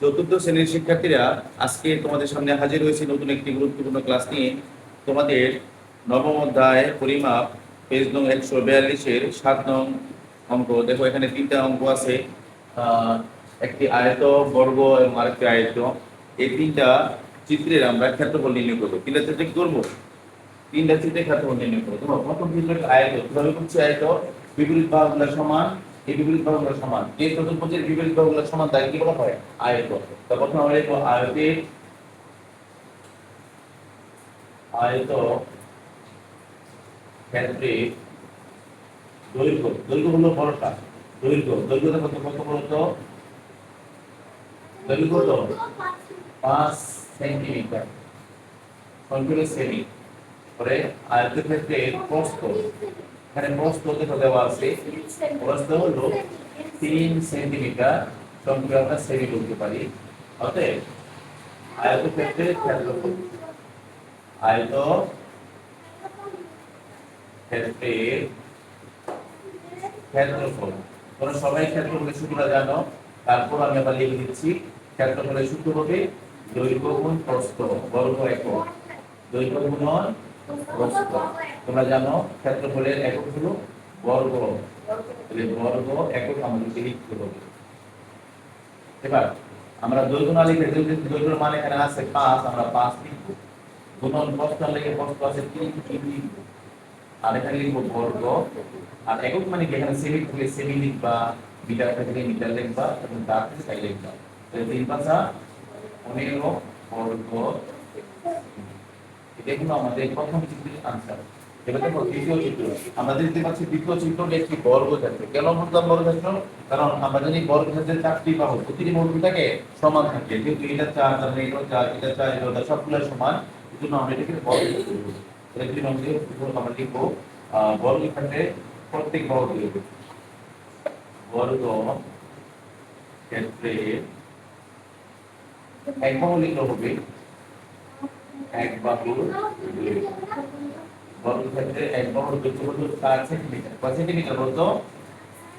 চতুর্থ শ্রেণীর শিক্ষার্থীরা, আজকে তোমাদের সামনে হাজির হয়েছে নতুন একটি গুরুত্বপূর্ণ ক্লাস নিয়ে। তোমাদের নবম অধ্যায় পরিমাপ, পেজ নং 142-এর 7 নং অঙ্ক। দেখো এখানে 3টা অঙ্ক আছে, একটি আয়ত, বর্গ এবং আরেকটি আয়ত। এই 3টা চিত্রের আমরা ক্ষেত্রফল নির্ণয় করবো। 3টা চিত্রে কি করবো? 3টা চিত্রে ক্ষেত্রফল নির্ণয় করবো। দেখো প্রথম চিত্র আয়ত, কিভাবে করছি আয়ত? বিপরীত বাহুগুলো সমান, এই বিপরীত বাহুগুলো সমান, এই চতুর্ভুজের বিপরীত বাহুগুলো সমান, তাই কি বলা হয়? আয়ত। তো প্রথমে আমরা লিখবো আয়তের আয়ত ক্ষেত্রে দৈর্ঘ্য, দৈর্ঘ্য হলো বড়টা, দৈর্ঘ্যটা কত কত বলতো? দৈর্ঘ্য তো 5 সেন্টিমিটার, সংখ্যা সেমি। পরে আয়তের ক্ষেত্রে প্রস্থ, এখানে প্রস্থ দেখো দেওয়া আছে, প্রস্থ হলো 3 সেন্টিমিটার, সংখ্যা আমরা সেমি বলতে পারি। অতএব আয়তের ক্ষেত্রে ক্ষেত্রফল, আয়ত ক্ষেত্রে ক্ষেত্রফল। তোমরা সবাই ক্ষেত্রফলের সূত্রটা জানো, তারপর আমি আবার লিখে দিচ্ছি। ক্ষেত্রফলের সূত্র হবে দৈর্ঘ্য গুণ প্রস্থ, বর্গ একক। দৈর্ঘ্য গুণন প্রস্থ। তোমরা জানো ক্ষেত্রফলের একক হলো বর্গ, তাহলে বর্গ একক আমাদেরকে লিখতে হবে। এবার আমরা দৈর্ঘ্য না লিখে, দৈর্ঘ্যের মান এখানে আছে 5, আমরা 5 লিখব। গুণন প্রস্থ লিখে, প্রস্থ আছে 3 লিখব। আর এখানে লিখবো বর্গ। আর একক মানে কি? এখানে সেমি থাকলে সেমি লিখবা, মিটার থাকলে মিটার লিখবা, এবং তার থাকলে তাই লিখবা। তাহলে 3×15 বর্গ। এটা হলো আমাদের প্রথম চিত্রের আনসার। এবার দেখো দ্বিতীয় চিত্র। আমরা দেখতে পাচ্ছি দ্বিতীয় চিত্রটা একটি বর্গক্ষেত্র। কেন বললাম বর্গক্ষেত্র? কারণ আমরা জানি বর্গক্ষেত্রের 4টি বাহু, প্রতিটি বাহু থাকে সমান থাকে। যেহেতু এটা 4, তাহলে এটা 4, এটা 4, এটা সবগুলো সমান, এজন্য আমরা এটাকে বর্গক্ষেত্র বলি। তাহলে দুই নম্বরে আমরা লিখবো বর্গক্ষেত্রে প্রত্যেক বাহু লিখব। বর্গ ক্ষেত্রে এক বাহু লিখলে হবে এক বাহু। বর্গক্ষেত্রে এক বাহুর দৈর্ঘ্য হলো 4 সেন্টিমিটার। কত সেন্টিমিটার বলতো?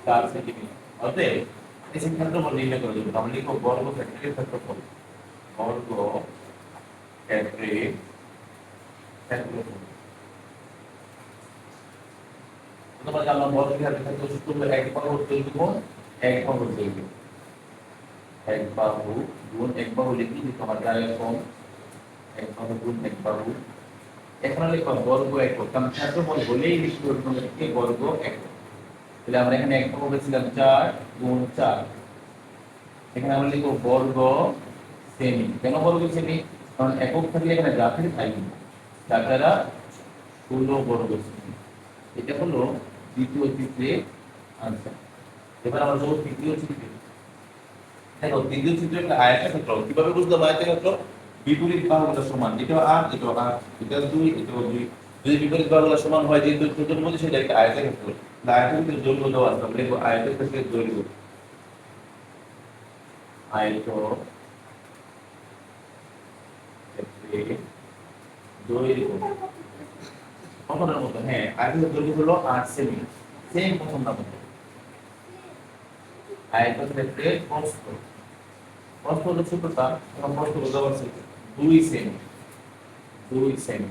4 সেন্টিমিটার। অতএব এই ক্ষেত্রফল নির্ণয় করে দেব। আমরা লিখব বর্গক্ষেত্রের ক্ষেত্রফল, বর্গক্ষেত্রের ক্ষেত্রফল। তোমরা জানো বর্গক্ষেত্রের ক্ষেত্রফল সূত্র হলো এক বাহুর দৈর্ঘ্য গুণ এক বাহুর দৈর্ঘ্য। এক বাহু গুণ এক বাহু লিখি, তোমার জায়গা কম। এক বাহু গুণ এক বাহু। এখানে লিখব বর্গ একক, কারণ ক্ষেত্রফল বলেই লিখব বর্গ একক। তাহলে আমরা এখানে এক বাহু বলেছিলাম 4 গুণ 4। এখানে আমরা লিখব বর্গ সেমি। কেন বর্গ সেমি? কারণ একক থাকলে এখানে যা থাকে তাই লিখব। 4 দ্বারা 16 বর্গ সেমি। এটা হলো দ্বিতীয় চিত্রের আনসার। এবার আমরা যাব তৃতীয় চিত্রে। দেখো তৃতীয় চিত্রে একটা আয়তক্ষেত্র। কিভাবে বুঝলাম আয়তক্ষেত্র? বিপরীত বাহুগুলো সমান, এটাও 8, এটাও 8, এটা 2, এটাও 2। যদি বিপরীত বাহুগুলো সমান হয়, যেহেতু চতুর্ভুজ, সেটা একটা আয়তক্ষেত্র। আয়তক্ষেত্রের দৈর্ঘ্য দেওয়া আছে, আমরা লিখব আয়তক্ষেত্রের দৈর্ঘ্য। আয়তক্ষেত্রের দৈর্ঘ্য প্রথমের মতো, হ্যাঁ, আয়তক্ষেত্রের দৈর্ঘ্য হলো 8 সেমি। সেম প্রথম নাম। আয়তক্ষেত্রের প্রস্থ, প্রস্থ হলো ছোটটা, এবং প্রস্থ দেওয়া আছে 2 সেমি, 2 সেমি।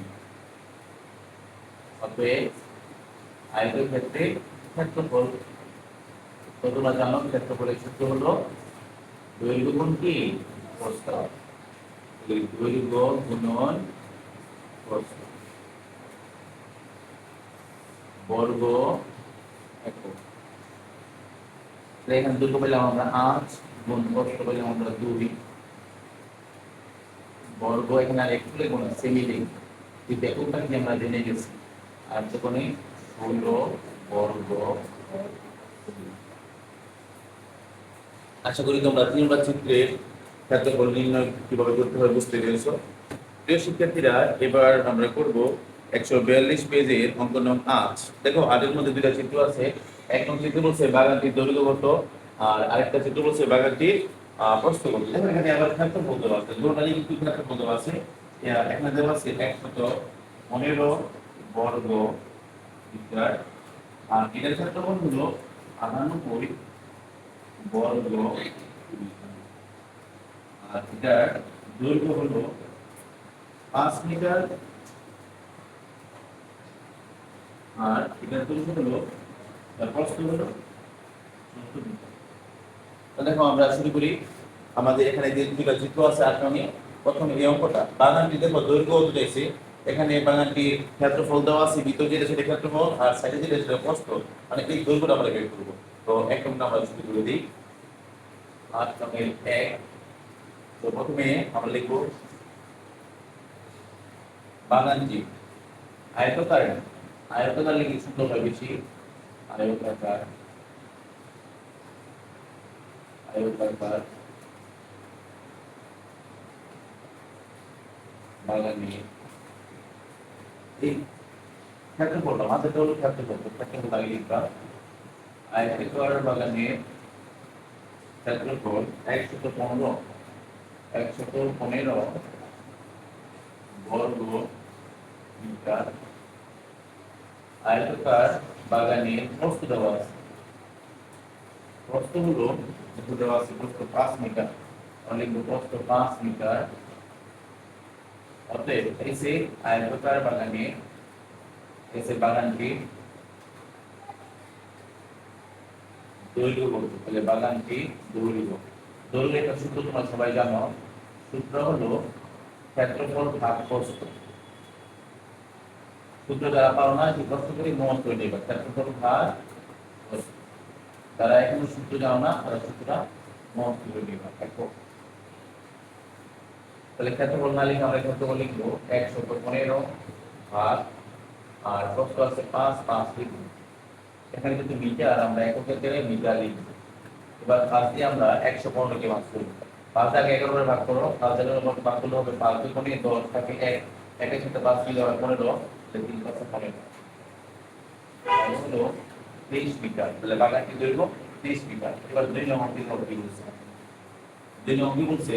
অতএব আয়তক্ষেত্রের ক্ষেত্রফল, তোমরা জানো ক্ষেত্রফলের সূত্র হলো দৈর্ঘ্য গুণ কি? প্রস্থ। দৈর্ঘ্য গুণন প্রস্থ, বর্গ একক। এখানে দৈর্ঘ্য পেলাম আমরা 8, গুণ প্রস্থ পেলাম আমরা 2। বর্গ এখানে আর একটু লিখব না, সেমি লিখব। এই এককটা কি আমরা জেনে গেছি। আর যখন 16 বর্গ। আশা করি তোমরা 3 নম্বর চিত্রের ক্ষেত্রফল নির্ণয় কিভাবে করতে হয় বুঝতে পেরেছো। প্রিয় শিক্ষার্থীরা, এবার আমরা করব 142 পেজের অঙ্ক নং 8। দেখো 8 এর মধ্যে দুইটা চিত্র আছে। এক নং চিত্র বলছে বাগানটির দৈর্ঘ্য কত, আর আরেকটা চিত্র বলছে বাগানটির প্রস্থ কত। দেখো এখানে আবার ক্ষেত্রফল দেওয়া আছে, দুটোরই কিন্তু ক্ষেত্রফল দেওয়া আছে। এখানে দেওয়া আছে 115 বর্গ মিটার, আর এটার ক্ষেত্রফল হলো 98 বর্গ মিটার। আর এটার দৈর্ঘ্য হলো 5 মিটার, আর এটার দৈর্ঘ্য হলো, প্রস্থ হলো 70 মিটার। তাহলে দেখো আমরা শুরু করি। আমাদের এখানে যে দুইটা চিত্র আছে 8 নং এ। প্রথমে এই অঙ্কটা বাগানটি দেখো দৈর্ঘ্য কত চাইছে। এখানে বাগানটির ক্ষেত্রফল দেওয়া আছে, ভিতর যেটা সেটা ক্ষেত্রফল, আর সাইডে যেটা সেটা প্রস্থ, মানে এই দৈর্ঘ্যটা আমরা বের করব। তো এক নম্বর আমরা শুরু করে দিই। 8 নং এর 1। তো প্রথমে আমরা লিখব বাগানটি আয়তাকার। আয়তাকার লিখে সুন্দর হয় বেশি। আয়তাকার, আয়তাকার বাগানে এই ক্ষেত্রফলটা আমাদের হলো ক্ষেত্রফল আগে লিখবা। আয়তাকার বাগানে ক্ষেত্রফল 115 বর্গ মিটার। আয়তাকার বাগানে প্রস্থ দেওয়া আছে। প্রস্থ হলো দেওয়া আছে প্রস্থ 5 মিটার। তাহলে প্রস্থ 5 মিটার। অতএব এসে আয়তাকার বাগানে এসে বাগানটি দৈর্ঘ্য কত? তাহলে বাগানটি দৈর্ঘ্য, দৈর্ঘ্য একটা সূত্র তোমরা সবাই জানো। সূত্র হলো ক্ষেত্রফল ভাগ প্রস্থ। সূত্র যারা পারো না সেই প্রশ্ন করে মনে করে নেবে, ক্ষেত্রফল ভাগ প্রস্থ। যারা এখনো সূত্র জানো না তারা সূত্রটা মনে করে নেবে। তাহলে ক্ষেত্রফল না লিখে আমরা ক্ষেত্রফল লিখবো 115 ভাগ, আর প্রস্থ আছে 5 লিখবো। এখানে যদি মিটার, আমরা এককের জায়গায় মিটার লিখবো। এবার 5 দিয়ে আমরা 115 কে ভাগ করব। 5 আগে 11 ভাগ করো, 5 11 ভাগ করলে হবে 5 2 কোণে 10 থাকে 1, 1 এর সাথে 5 মিলে হবে 15, তাহলে 3 পাঁচে 15 হলো 23 মিটার। তাহলে বাগানটি দৈর্ঘ্য 23 মিটার। এবার 2 নম্বর কি বলছে? 2 নম্বর কি বলছে?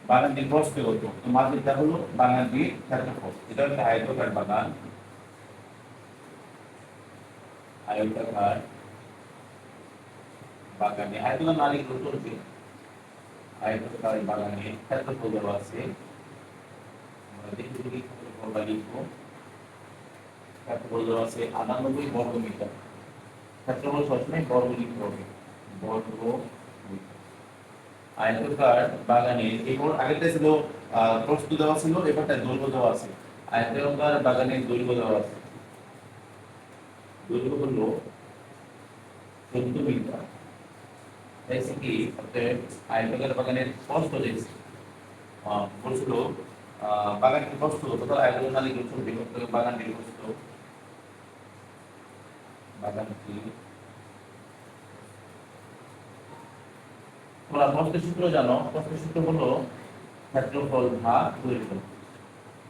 বাগানটির প্রস্থ কত? তো মাঝেরটা হলো বাগানটির ক্ষেত্রফল। এটা হচ্ছে আয়তাকার বাগান। আয়তাকার বাগানে আয়তাকার না লিখলেও চলবে। আয়তাকার বাগানে ক্ষেত্রফল দেওয়া আছে। আমরা দেখি যদি ক্ষেত্রফলটা লিখবো। ক্ষেত্রফল দেওয়া আছে 98 বর্গ মিটার। ক্ষেত্রফল সবসময় বর্গ লিখতে হবে, বর্গ মিটার। আয়তাকার বাগানের এরপর আগেরটা ছিল প্রস্থ দেওয়া ছিল, এবারটা দৈর্ঘ্য দেওয়া আছে। আয়তাকার বাগানের দৈর্ঘ্য দেওয়া আছে। দৈর্ঘ্য হলো 14 মিটার। ऐसे कि আয়তাকার বাগানের প্রস্থ দেখছি বলছিল বাগানটির প্রস্থ টোটাল আয়তন না লিখলে চলবে। বাগানটির প্রস্থ, বাগানটি তোমরা প্রস্থের সূত্র জানো। প্রস্থের সূত্র হলো ক্ষেত্রফল ভাগ দৈর্ঘ্য।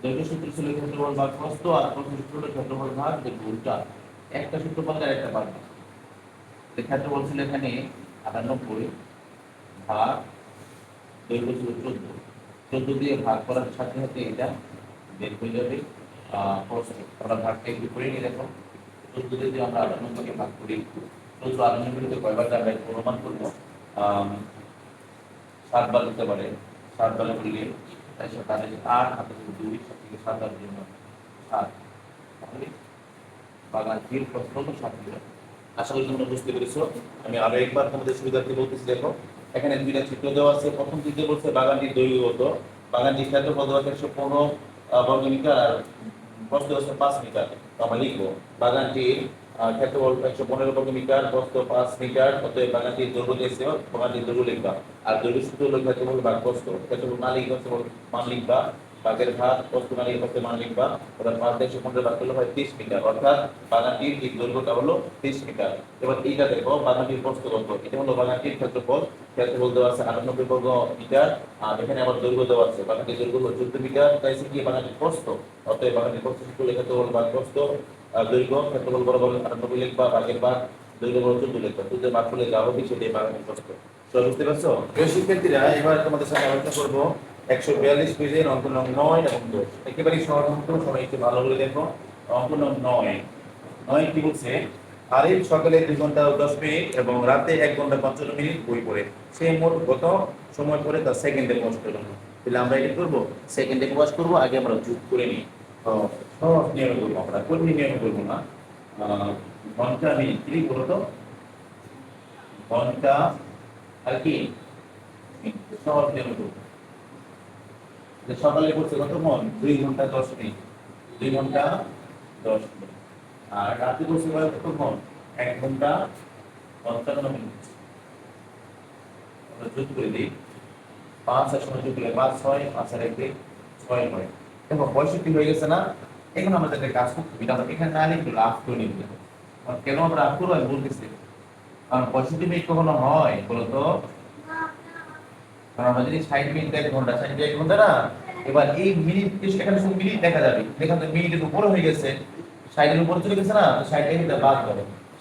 দৈর্ঘ্য সূত্র ছিল ক্ষেত্রফল ভাগ প্রস্থ, আর প্রস্থের সূত্র হলো ক্ষেত্রফল ভাগ দৈর্ঘ্য। উল্টা একটা সূত্র পাল্টে আরেকটা পাল্টে। ক্ষেত্রফল ছিল এখানে 98 ভাগ দৈর্ঘ্য ছিল 14। 14 দিয়ে ভাগ করার সাথে সাথে এটা বের হয়ে যাবে প্রস্থ। আমরা ভাগটা একটু করে নিয়ে দেখো। 14 দিয়ে যদি আমরা 98 কে ভাগ করি, 14 98 কয়বার যাবে অনুমান করবো। 7 বার হতে পারে। 7 বার করলে 8 হাতে 2 7 থেকে 7 বার জন্য 7। তাহলে বাগানটির প্রস্থ হলো 7 মিটার। আশা করি তোমরা বুঝতে পেরেছো। আমি আরো একবার তোমাদের সুবিধার্থে বলতেছি। দেখো এখানে দুইটা চিত্র দেওয়া আছে। প্রথম চিত্রে বলছে বাগানটির দৈর্ঘ্য কত। বাগানটির ক্ষেত্রফল দেওয়া আছে 115 বর্গ মিটার, আর প্রস্থ হচ্ছে 5 মিটার। তো আমরা লিখবো বাগানটির ক্ষেত্রফল 115 বর্গ মিটার, প্রস্থ 5 মিটার। অতএব বাগানটির দৈর্ঘ্য দিয়েছে, বাগানটির দৈর্ঘ্য লিখবা। আর দৈর্ঘ্য সূত্র হলো ক্ষেত্রফল ভাগ প্রস্থ। ক্ষেত্রফল না লিখে মান লিখবা, ভাগের ভাগ, প্রস্থ না লিখে প্রস্থের মান লিখবা। অর্থাৎ 5 দিয়ে 115 ভাগ করলে হয় 30 মিটার। অর্থাৎ বাগানটির এই দৈর্ঘ্যটা হলো 30 মিটার। এবার এইটা দেখো বাগানটির প্রস্থ কত। এটা হলো বাগানটির ক্ষেত্রফল। ক্ষেত্রফল দেওয়া আছে 98 বর্গ মিটার, আর এখানে আবার দৈর্ঘ্য দেওয়া আছে। বাগানটির দৈর্ঘ্য হলো 14 মিটার। তাই কি বাগানটির প্রস্থ। অতএব বাগানটির প্রস্থ সূত্র লিখে ক্ষেত্রফল ভাগ প্রস্থ, দৈর্ঘ্য ক্ষেত্রফল বরাবর 98 লিখবা, ভাগের ভাগ দৈর্ঘ্য বরাবর 14 লিখবা। তুই ভাগ করলে যা হবে সেটাই বাগানটির প্রস্থ। সব বুঝতে পারছো? প্রিয় শিক্ষার্থীরা, এবার তোমাদের সাথে আলোচনা করব 142 পেজের অঙ্ক নং 9 এবং 10। একেবারে সহজ অঙ্ক, সবাই একটু ভালো করে দেখো। অঙ্ক নং 9 কি বলছে? আরিফ সকালে 2 ঘন্টা ও 10 মিনিট এবং রাতে 1 ঘন্টা 55 মিনিট বই পড়ে। সে মোট কত সময় পড়ে তা সেকেন্ডে প্রকাশ করব। তাহলে আমরা এটা করব সেকেন্ডে প্রকাশ করব, আগে আমরা যোগ করে নিই। তো সহজ নিয়মে করব, আমরা কঠিন নিয়মে করব না। ঘন্টা মিনিট কি বলতো, ঘন্টা আর কি সহজ নিয়মে করব। সকালে পড়ছে কতক্ষণ, 2 ঘন্টা 10 মিনিট, 2 ঘন্টা 10 মিনিট। আর রাতে পড়ছে কতক্ষণ, 1 ঘন্টা 55 মিনিট। আমরা যোগ করে দিই, 5 আর 0 যোগ করলে 5 6, 5 আর 1 6 9। দেখো 65 হয়ে গেছে না? এখন আমাদের একটা কাজ করতে হবে, আমরা এখানে না লিখে লাভ করে নিব। কেন আমরা লাভ করবো আমি বলতেছি, কারণ 65 মিনিট কখনো হয় বলতো, কারণ আমরা যদি 60 মিনিট 1 ঘন্টা 60 1 ঘন্টা না, এবার এই মিনিট এখানে শুধু মিনিট দেখা যাবে, দেখেন তো মিনিটের উপরে হয়ে গেছে, 60 এর উপরে চলে গেছে না, তো 60 থেকে বাদ দাও,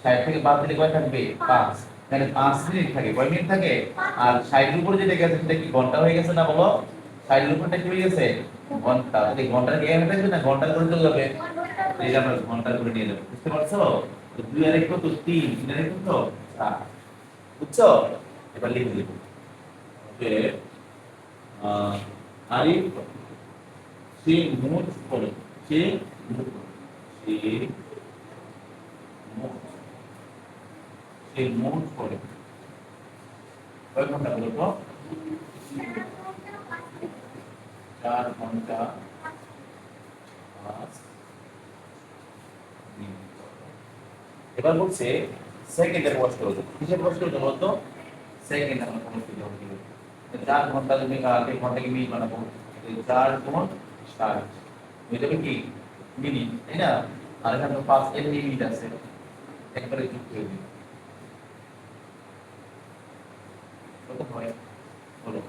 60 থেকে বাদ দিলে কয় থাকবে 5, তাহলে 5 মিনিট থাকে, কয় মিনিট থাকে, আর 60 এর উপরে যেটা গেছে সেটা কি ঘন্টা হয়ে গেছে না, বলো 60 এর উপরটা কি হয়ে গেছে ঘন্টা, তাহলে ঘন্টা কি এখানে থাকবে না ঘন্টা করে চলে যাবে, এই আমরা ঘন্টা করে নিয়ে যাব, বুঝতে পারছো? তো 2 আর 1 কত 3, 3 আর 1 কত 4, বুঝছো? এবার লিখে দেব যে আরিফ সে মোট পড়ে, সে মোট সে মোট পড়ে কয় ঘন্টা বলো তো, 4 ঘন্টা 5 মিনিট। এবার বলছে সেকেন্ডের প্রশ্ন করতে, কিসের প্রশ্ন করতে বলতো, সেকেন্ড আমরা প্রশ্ন করতে হবে। 4 ঘন্টা তুমি 1 ঘন্টাকে মিনিট বানাবো, 4 গুণ 60 হয়ে যাবে কি মিনিট, তাই না? আর এখানে 5 এর মিনিট আছে, একবারে যোগ করে দিই, কত হয় বলো,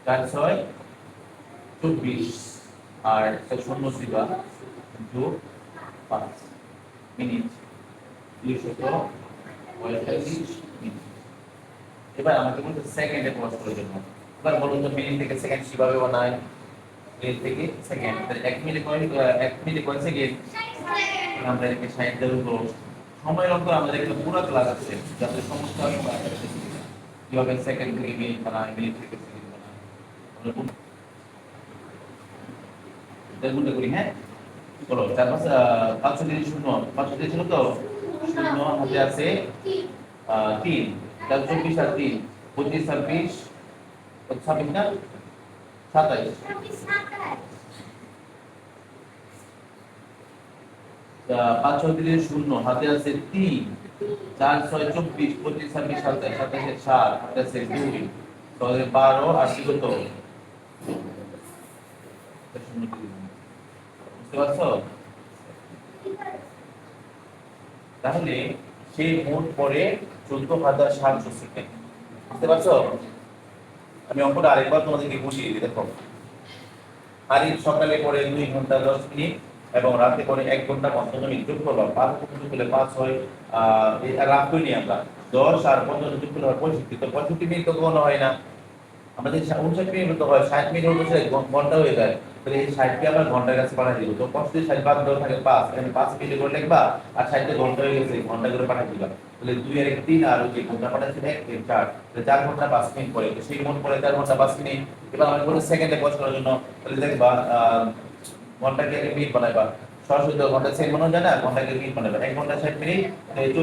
4 6 24 আর 0 দিবা যোগ 5 মিনিট 245 মিনিট। এবার আমাকে বলতে সেকেন্ডে প্রকাশ করার জন্য, এবার বলুন তো মিনিট থেকে সেকেন্ড কিভাবে বানায়, মিনিট থেকে সেকেন্ড, তাহলে 1 মিনিটে কয় 1 মিনিটে কয় সেকেন্ড, আমরা এটাকে 60 দিয়ে করব। সময়ের অঙ্ক আমাদের একটা পুরো ক্লাস আছে, যাতে সমস্ত আমি কিভাবে সেকেন্ড থেকে মিনিট বানায়, মিনিট থেকে সেকেন্ড বানায়, আমরা গুণটা করি। হ্যাঁ বলো, 4 5 5 থেকে 0, 5 থেকে 0 তো 0 হাতে আছে 3, তাহলে 24 আর 3 25 আর 20 26 না 27, 5 6 থেকে 0 হাতে আছে 3, 4 6 24 25 26 27, 27 4 হাতে আছে 2, তাহলে 12 আর 2 কত, বুঝতে পারছো? তাহলে সেই মোট পড়ে 14,700 সেকেন্ড, বুঝতে পারছো? আমি অঙ্কটা আরেকবার তোমাদেরকে বুঝিয়ে দিই, দেখো আরিফ সকালে পড়ে 2 ঘন্টা 10 মিনিট এবং রাতে পড়ে 1 ঘন্টা 55 মিনিট, যোগ করবা 5 যোগ করলে 5 হয়, এটা রাখ করি আমরা 10 আর 55 যোগ করলে হয় 65, তো 65 মিনিট তো কোনো হয় না, আমাদের 59 মিনিট তো হয়, 60 মিনিট হলে ঘন্টা হয়ে যায়, তাহলে এই 60 কে আমরা ঘন্টার কাছে পাঠিয়ে দিব, তো 65 60 বাদ দাও থাকে 5, এখানে 5 মিনিট করে লিখবা আর 60 তে ঘন্টা হয়ে গেছে ঘন্টা করে পাঠিয়ে দিবা, তাহলে 2 আর 1 3 আর ওই যে ঘন্টা পাঠাচ্ছি 1 3 4, তাহলে 4 ঘন্টা 5 মিনিট পরে, তো সেই মোট পরে 4 ঘন্টা 5 মিনিট। এবার আমরা বলি সেকেন্ডে পজ করার জন্য, তাহলে দেখবা ঘন্টাকে আগে মিনিট বানাইবা, সরাসরি তো ঘন্টা সেকেন্ড বানানো যায় না, ঘন্টাকে মিনিট বানাইবা, 1 ঘন্টা 60 মিনিট, তো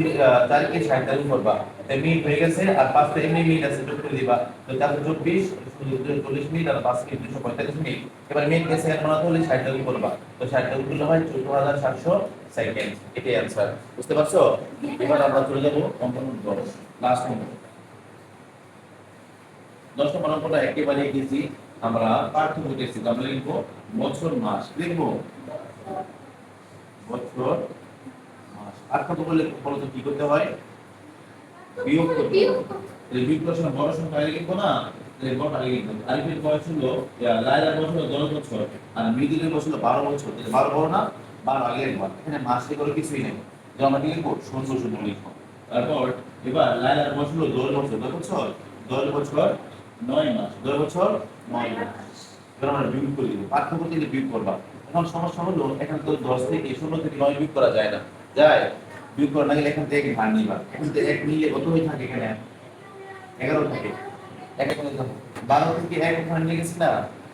4 কে 60 দ্বারা গুণ করবা, তাই মিনিট হয়ে গেছে, আর 5 তে এমনি মিনিট আছে যোগ করে দিবা, তো 424 40 মিনিট আর 5 মিনিট 245 মিনিট। এবার মিনিটকে সেকেন্ড বানাতে হলে 60 দ্বারা গুণ করবা, তো 60 দ্বারা গুণ করলে হয় 14700 সেকেন্ড, এটাই आंसर, বুঝতে পারছো? এবার আমরা চলে যাব অঙ্ক নম্বর 10, লাস্ট অঙ্ক 10 নম্বর অঙ্কটা একেবারে ইজি, আমরা পার্থক্য করতেছি, আমরা লিখব বছর মাস, লিখব বছর মাস, পার্থক্য করলে বলতো কি করতে হয়, বিয়োগ করতে হয়, তাহলে বিয়োগ করার সময় বড় সংখ্যা আগে লিখবো না, তাহলে বড় আগে লিখবো, আরিফের বয়স হলো লায়লার বয়স হলো 10 বছর আর মৃদুলের বয়স হলো 12 বছর, তাহলে 12 বড় না, 12 আগে লিখবো, এখানে মাস লিখে কিছুই নেই, তো আমরা কি লিখবো 00 লিখবো। তারপর এবার লায়লার বয়স হলো 10 বছর, 10 বছর 10 বছর 9 মাস, 10 বছর 9 মাস, এবার আমরা বিয়োগ করে দিব, পার্থক্য দিলে বিয়োগ করবা। এখন সমস্যা হলো এখানে তো 10 থেকে 0 থেকে 9 বিয়োগ করা যায় না, যায় বিয়োগ করা না গেলে এখান থেকে এক ধার নিবা, এখান থেকে এক নিলে কত হয়ে থাকে এখানে 11 থাকে, এক এখানে দেখো 12 থেকে এক ওখানে নিয়ে গেছি না,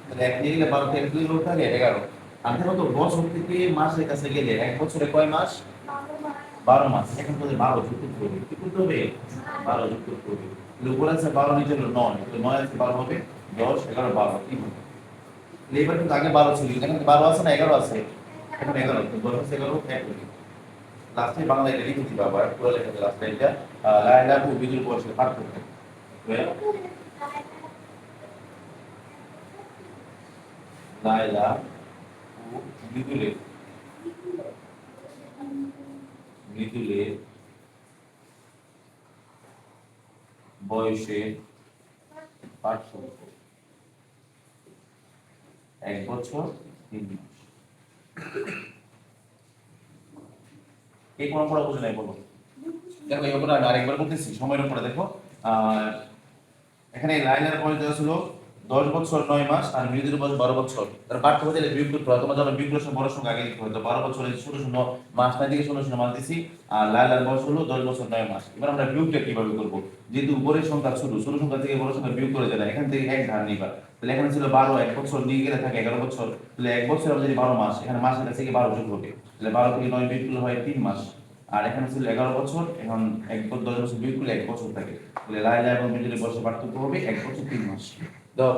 তাহলে এক নিয়ে গেলে 12 থেকে 2 লোক থাকে 11। আর দেখো তো বছর থেকে মাসের কাছে গেলে এক বছরে কয় মাস? 12 মাস। এখন তো 12 যোগ করতে হবে, কি করতে হবে? 12 যোগ করতে হবে। তাহলে উপরে আছে 12 নিচে হলো 9, তাহলে 9 আছে 12 হবে 10 11 12 কি হবে? এবার কিন্তু আগে 12 ছিল, এখানে 12 আছে না 11 আছে, এখন 11 তো 10 আছে 11 এক হবে। লাস্টে বাংলা এটা লিখে দিবা আবার পুরো লেখা দিবা লাস্টে এটা লাইলা ও বিজুর বসে পার্থক্য। লাইলা ও মৃদুলের মৃদুলের বয়সের পার্থক্য 1 বছর 3 মাস। এই কোন পড়া বুঝে নাই বলো? দেখো এই ব্যাপারটা আরেকবার বলতেছি সময়ের উপরে দেখো। এখানে লাইলার বয়স দেওয়া ছিল 10 বছর 9 মাস আর মৃদুর বয়স 12 বছর। তার পার্থক্য দিলে বিয়োগ করতে হয়, তোমরা জানো বিয়োগের সময় বড় সংখ্যা আগে লিখতে হয়। তো 12 বছরের 00 মাস না দিকে 00 মাস দিছি, আর লাইলার বয়স হলো 10 বছর 9 মাস। এবার আমরা বিয়োগটা কিভাবে করব? যেহেতু উপরের সংখ্যা ছোট, ছোট সংখ্যা থেকে বড় সংখ্যা বিয়োগ করে যায় না, এখান থেকে এক ধার নিবা। তাহলে এখানে ছিল 12, 1 বছর নিয়ে গেলে থাকে 11 বছর, তাহলে 1 বছর আমরা যদি 12 মাস, এখানে মাসের কাছে গিয়ে 12 যোগ হবে, তাহলে 12 থেকে 9 বিয়োগ করলে হয় 3 মাস। আর এখানে ছিল 11 বছর, এখন 10 বছর বিয়োগ করলে 1 বছর থাকে, তাহলে লাইলা এবং মৃদুলের বয়সের পার্থক্য হবে 1 বছর 3 মাস। দাও